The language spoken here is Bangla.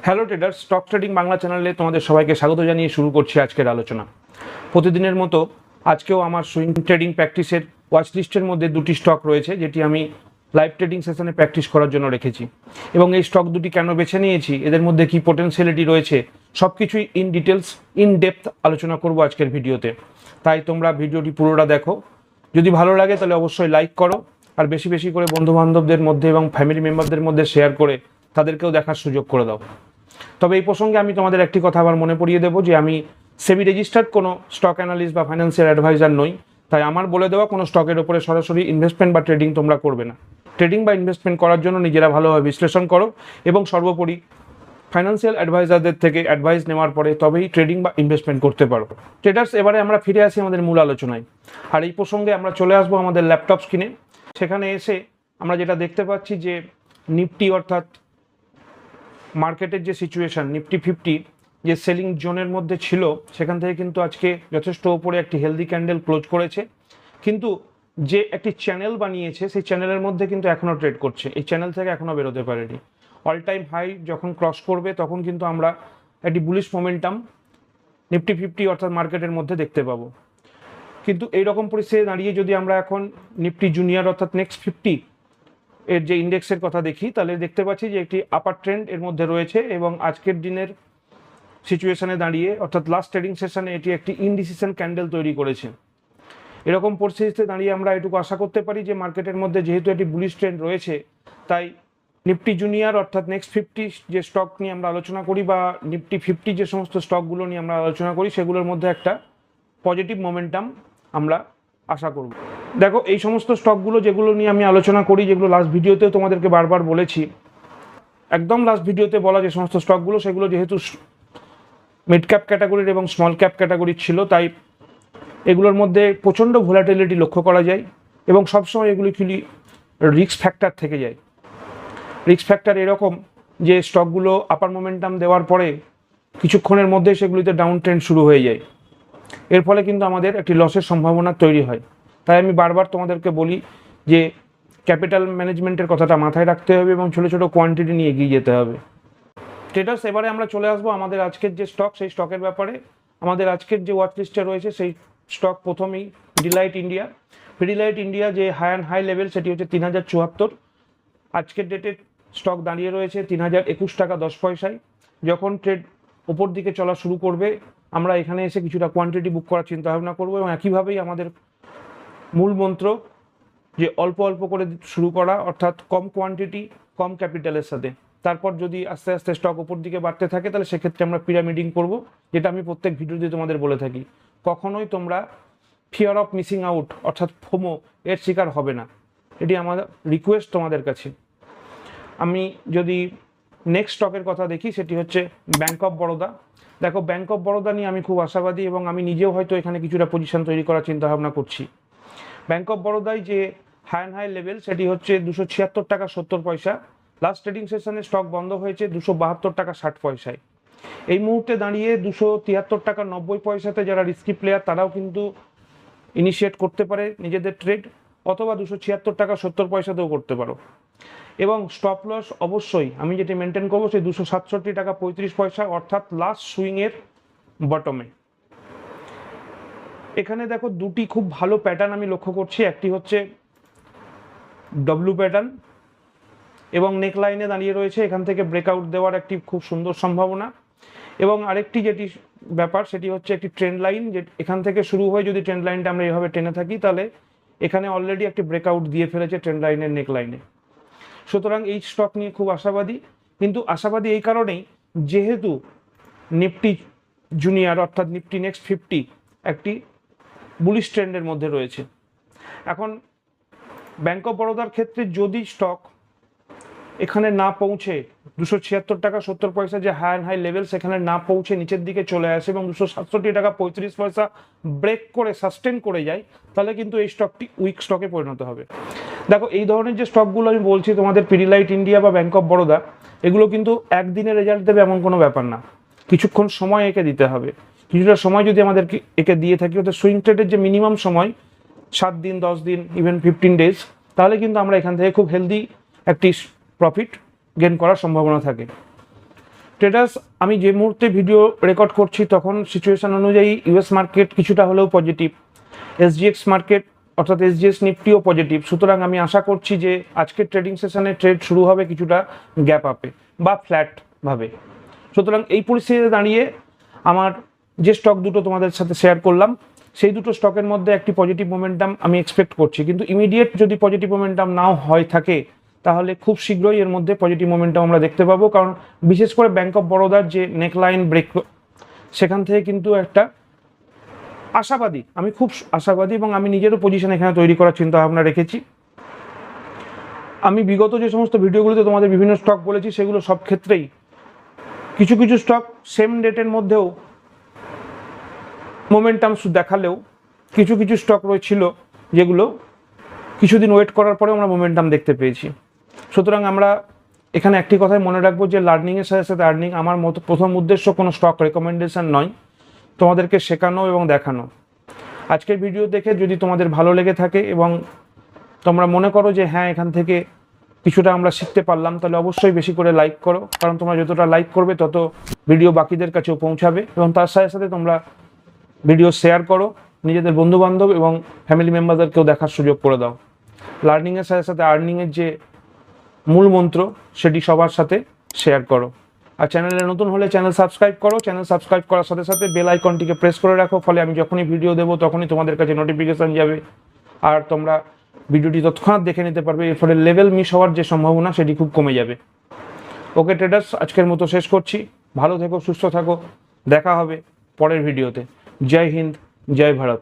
Hello traders, stock trading Bangla চ্যানেলে তোমাদের সবাইকে স্বাগত জানিয়ে শুরু করছি আজকের আলোচনা। প্রতিদিনের মতো আজকেও আমার সুইং ট্রেডিং প্র্যাকটিসের ওয়াচ লিস্টের মধ্যে দুটি স্টক রয়েছে, যেটি আমি লাইভ ট্রেডিং সেশনে প্র্যাকটিস করার জন্য রেখেছি। এবং এই স্টক দুটি কেন বেছে নিয়েছি, এদের মধ্যে কি পোটেনশিয়ালিটি রয়েছে, সব কিছুই ইন ডিটেলস ইন ডেপথ আলোচনা করব আজকের ভিডিওতে। তাই তোমরা ভিডিওটি পুরোটা দেখো। যদি ভালো লাগে তাহলে অবশ্যই লাইক করো, আর বেশি বেশি করে বন্ধু বান্ধবদের মধ্যে এবং ফ্যামিলি মেম্বারদের মধ্যে শেয়ার করে তাদেরকেও দেখার সুযোগ করে দাও। তবে এই প্রসঙ্গে আমি তোমাদের একটি কথা আবার মনে পড়িয়ে দেবো যে আমি সেবি রেজিস্টার্ড কোনো স্টক অ্যানালিস্ট বা ফাইন্যান্সিয়াল অ্যাডভাইজার নই। তাই আমার বলে দেওয়া কোনো স্টকের উপরে সরাসরি ইনভেস্টমেন্ট বা ট্রেডিং তোমরা করবে না। ট্রেডিং বা ইনভেস্টমেন্ট করার জন্য নিজেরা ভালোভাবে বিশ্লেষণ করো এবং সর্বোপরি ফাইন্যান্সিয়াল অ্যাডভাইজারদের থেকে অ্যাডভাইস নেওয়ার পরে তবেই ট্রেডিং বা ইনভেস্টমেন্ট করতে পারো। ট্রেডার্স, এবারে আমরা ফিরে আসি আমাদের মূল আলোচনায়। আর এই প্রসঙ্গে আমরা চলে আসবো আমাদের ল্যাপটপ স্ক্রিনে। সেখানে এসে আমরা যেটা দেখতে পাচ্ছি যে নিফটি অর্থাৎ মার্কেটের যে সিচুয়েশন, নিফটি 50 যে সেলিং জোনের মধ্যে ছিল, সেখান থেকে কিন্তু আজকে যথেষ্ট ওপরে একটি হেলদি ক্যান্ডেল ক্লোজ করেছে। কিন্তু যে একটি চ্যানেল বানিয়েছে সেই চ্যানেলের মধ্যে কিন্তু এখনও ট্রেড করছে, এই চ্যানেল থেকে এখনও বেরোতে পারেনি। অল টাইম হাই যখন ক্রস করবে তখন কিন্তু আমরা একটি বুলিশ মোমেন্টাম নিফটি 50 অর্থাৎ মার্কেটের মধ্যে দেখতে পাবো। কিন্তু এইরকম পরিস্থিতি দাঁড়িয়ে যদি আমরা এখন নিফটি জুনিয়র অর্থাৎ নেক্সট 50 এর যে ইন্ডেক্সের কথা দেখি, তাহলে দেখতে পাচ্ছি যে একটি আপার ট্রেন্ড এর মধ্যে রয়েছে এবং আজকের দিনের সিচুয়েশনে দাঁড়িয়ে অর্থাৎ লাস্ট ট্রেডিং সেশনে এটি একটি ইনডিসিশন ক্যান্ডেল তৈরি করেছে। এরকম পরিস্থিতিতে দাঁড়িয়ে আমরা এটুকু আশা করতে পারি যে মার্কেটের মধ্যে যেহেতু একটি বুলিশ ট্রেন্ড রয়েছে, তাই নিফটি জুনিয়র অর্থাৎ নেক্সট 50 যে স্টক নিয়ে আমরা আলোচনা করি বা নিফটি 50 যে সমস্ত স্টকগুলো নিয়ে আমরা আলোচনা করি, সেগুলোর মধ্যে একটা পজিটিভ মোমেন্টাম আমরা আশা করব। দেখো, এই সমস্ত স্টকগুলো যেগুলো নিয়ে আমি আলোচনা করি, যেগুলো লাস্ট ভিডিওতেও তোমাদেরকে বারবার বলেছি, একদম লাস্ট ভিডিওতে বলা যে সমস্ত স্টকগুলো, সেগুলো যেহেতু মিড ক্যাপ ক্যাটাগরির এবং স্মল ক্যাপ ক্যাটাগরির ছিল, তাই এগুলোর মধ্যে প্রচণ্ড ভোলাটিলিটি লক্ষ্য করা যায় এবং সবসময় এগুলি খুবই রিস্ক ফ্যাক্টর থেকে যায়। রিস্ক ফ্যাক্টর এরকম যে স্টকগুলো আপার মোমেন্টাম দেওয়ার পরে কিছুক্ষণের মধ্যে সেগুলিতে ডাউন ট্রেন্ড শুরু হয়ে যায়। এর ফলে কিন্তু আমাদের একটি লসের সম্ভাবনা তৈরি হয়। তাই আমি বারবার তোমাদেরকে বলি যে ক্যাপিটাল ম্যানেজমেন্টের কথাটা মাথায় রাখতে হবে এবং ছোটো ছোটো কোয়ান্টিটি নিয়ে এগিয়ে যেতে হবে। ট্রেডার্স, এবারে আমরা চলে আসবো আমাদের আজকের যে স্টক, সেই স্টকের ব্যাপারে। আমাদের আজকের যে ওয়াচ লিস্টে রয়েছে সেই স্টক প্রথমেই পিডিলাইট ইন্ডিয়া। পিডিলাইট ইন্ডিয়া যে হাই লেভেল সেটি হচ্ছে 3074। আজকের ডেটে স্টক দাঁড়িয়ে রয়েছে 3021 টাকা 10 পয়সায়। যখন ট্রেড ওপর দিকে চলা শুরু করবে, আমরা এখানে এসে কিছুটা কোয়ান্টিটি বুক করার চিন্তা ভাবনা করবো এবং একইভাবেই আমাদের মূল মন্ত্র যে অল্প অল্প করে শুরু করা, অর্থাৎ কম কোয়ান্টিটি কম ক্যাপিটালের সাথে। তারপর যদি আস্তে আস্তে স্টক ওপর দিকে বাড়তে থাকে, তাহলে সেক্ষেত্রে আমরা পিরামিডিং করব, যেটা আমি প্রত্যেক ভিডিওতে তোমাদের বলে থাকি। কখনোই তোমরা ফিয়ার অফ মিসিং আউট অর্থাৎ ফোমো এর শিকার হবে না, এটি আমার রিকোয়েস্ট তোমাদের কাছে। আমি যদি নেক্সট স্টকের কথা দেখি, সেটি হচ্ছে ব্যাঙ্ক অফ বরোদা। দেখো, ব্যাঙ্ক অফ বরোদা নিয়ে আমি খুব আশাবাদী এবং আমি নিজেও হয়তো এখানে কিছুটা পজিশন তৈরি করার চিন্তাভাবনা করছি। ব্যাঙ্ক অফ বরোদায় যে হাই লেভেল সেটি হচ্ছে 276 টাকা 70 পয়সা। লাস্ট ট্রেডিং সেশনে স্টক বন্ধ হয়েছে 272 টাকা 60 পয়সায়। এই মুহূর্তে দাঁড়িয়ে 273 টাকা 90 পয়সাতে যারা রিস্কি প্লেয়ার, তারাও কিন্তু ইনিশিয়েট করতে পারে নিজেদের ট্রেড, অথবা 276 টাকা 70 পয়সাতেও করতে পারো। এবং স্টপ লস অবশ্যই আমি যেটি মেনটেন করবো সেই 267 টাকা 35 পয়সা, অর্থাৎ লাস্ট সুইংয়ের বটমে। এখানে দেখো, দুটি খুব ভালো প্যাটার্ন আমি লক্ষ্য করছি। একটি হচ্ছে ডব্লু প্যাটার্ন এবং নেক লাইনে দাঁড়িয়ে রয়েছে, এখান থেকে ব্রেকআউট দেওয়ার একটি খুব সুন্দর সম্ভাবনা। এবং আরেকটি যেটি ব্যাপার, সেটি হচ্ছে একটি ট্রেন্ড লাইন, যে এখান থেকে শুরু হয়ে যদি ট্রেন্ড লাইনটা আমরা এভাবে টেনে থাকি, তাহলে এখানে অলরেডি একটি ব্রেকআউট দিয়ে ফেলেছে ট্রেন্ড লাইনের নেক লাইনে। সুতরাং এই স্টক নিয়ে খুব আশাবাদী। কিন্তু আশাবাদী এই কারণেই, যেহেতু নিফটি জুনিয়র অর্থাৎ নিফটি নেক্সট 50 একটি বুলিশ ট্রেন্ডের মধ্যে রয়েছে। এখন ব্যাঙ্ক অফ বরোদার ক্ষেত্রে যদি স্টক এখানে না পৌঁছে 276 টাকা 70 পয়সা যে হাই লেভেল, সেখানে না পৌঁছে নিচের দিকে চলে আসে এবং 267 টাকা 35 পয়সা ব্রেক করে সাস্টেন করে যায়, তাহলে কিন্তু এই স্টকটি উইক স্টকে পরিণত হবে। দেখো, এই ধরনের যে স্টকগুলো আমি বলছি তোমাদের, পিডিলাইট ইন্ডিয়া বা ব্যাঙ্ক অফ বরোদা, এগুলো কিন্তু একদিনে রেজাল্ট দেবে এমন কোনো ব্যাপার না। কিছুক্ষণ সময় একে দিতে হবে। কিছুটা সময় যদি আমাদেরকে একে দিয়ে থাকি, অর্থাৎ সুইং ট্রেডের যে মিনিমাম সময় 7 দিন 10 দিন ইভেন 15 ডেজ, তাহলে কিন্তু আমরা এখান থেকে খুব হেলদি একটি প্রফিট গেন করার সম্ভাবনা থাকে। ট্রেডার্স, আমি যে মুহূর্তে ভিডিও রেকর্ড করছি তখন সিচুয়েশন অনুযায়ী ইউএস মার্কেট কিছুটা হলেও পজিটিভ, এসজিএক্স মার্কেট অর্থাৎ এসজিএস নিফটিও পজিটিভ। সুতরাং আমি আশা করছি যে আজকের ট্রেডিং সেশনে ট্রেড শুরু হবে কিছুটা গ্যাপ আপে বা ফ্ল্যাটভাবে। সুতরাং এই পরিস্থিতিতে দাঁড়িয়ে আমার যে স্টক দুটো তোমাদের সাথে শেয়ার করলাম, সেই দুটো স্টকের মধ্যে একটি পজিটিভ মোমেন্টাম আমি এক্সপেক্ট করছি, কিন্তু ইমিডিয়েট যদি পজিটিভ মোমেন্টাম নাও হয় থাকে তাহলে খুব শীঘ্রই এর মধ্যে পজিটিভ মোমেন্টাম আমরা দেখতে পাবো। কারণ বিশেষ করে ব্যাংক অফ বরোদার যে নেকলাইন ব্রেক, সেখান থেকে কিন্তু একটা আশাবাদী, আমি খুব আশাবাদী এবং আমি নিজেরও পজিশন এখানে তৈরি করার চিন্তা ভাবনা রেখেছি। আমি বিগত যে সমস্ত ভিডিওগুলোতে তোমাদের বিভিন্ন স্টক বলেছি সেগুলো সব ক্ষেত্রেই কিছু কিছু স্টক সেম ডেটের মধ্যেও মোমেন্টাম দেখালেও কিছু কিছু স্টক রয়েছিল যেগুলো কিছুদিন ওয়েট করার পরে আমরা মোমেন্টাম দেখতে পেয়েছি। সুতরাং আমরা এখানে একটি কথাই মনে রাখবো যে লার্নিংয়ের সাথে সাথে আর্নিং। আমার মতো প্রথম উদ্দেশ্য কোনো স্টক রেকমেন্ডেশন নয়, তোমাদেরকে শেখানো এবং দেখানো। আজকের ভিডিও দেখে যদি তোমাদের ভালো লেগে থাকে এবং তোমরা মনে করো যে হ্যাঁ এখান থেকে কিছুটা আমরা শিখতে পারলাম, তাহলে অবশ্যই বেশি করে লাইক করো। কারণ তোমরা যতটা লাইক করবে তত ভিডিও বাকিদের কাছেও পৌঁছাবে, এবং তার সাথে সাথে তোমরা ভিডিও শেয়ার করো, নিজেদের বন্ধুবান্ধব এবং ফ্যামিলি মেম্বারদেরকেও দেখার সুযোগ করে দাও। লার্নিংয়ের সাথে সাথে আর্নিংয়ের যে মূল মন্ত্র সেটি সবার সাথে শেয়ার করো। আর চ্যানেলে নতুন হলে চ্যানেল সাবস্ক্রাইব করো। চ্যানেল সাবস্ক্রাইব করার সাথে সাথে বেল আইকনটিকে প্রেস করে রাখো, ফলে আমি যখনই ভিডিও দেবো তখনই তোমাদের কাছে নোটিফিকেশান যাবে আর তোমরা ভিডিওটি তৎক্ষণাৎ দেখে নিতে পারবে। এর ফলে লেভেল মিস হওয়ার যে সম্ভাবনা সেটি খুব কমে যাবে। ওকে ট্রেডার্স, আজকের মতো শেষ করছি। ভালো থেকো, সুস্থ থাকো, দেখা হবে পরের ভিডিওতে। জয় হিন্দ, জয় ভারত।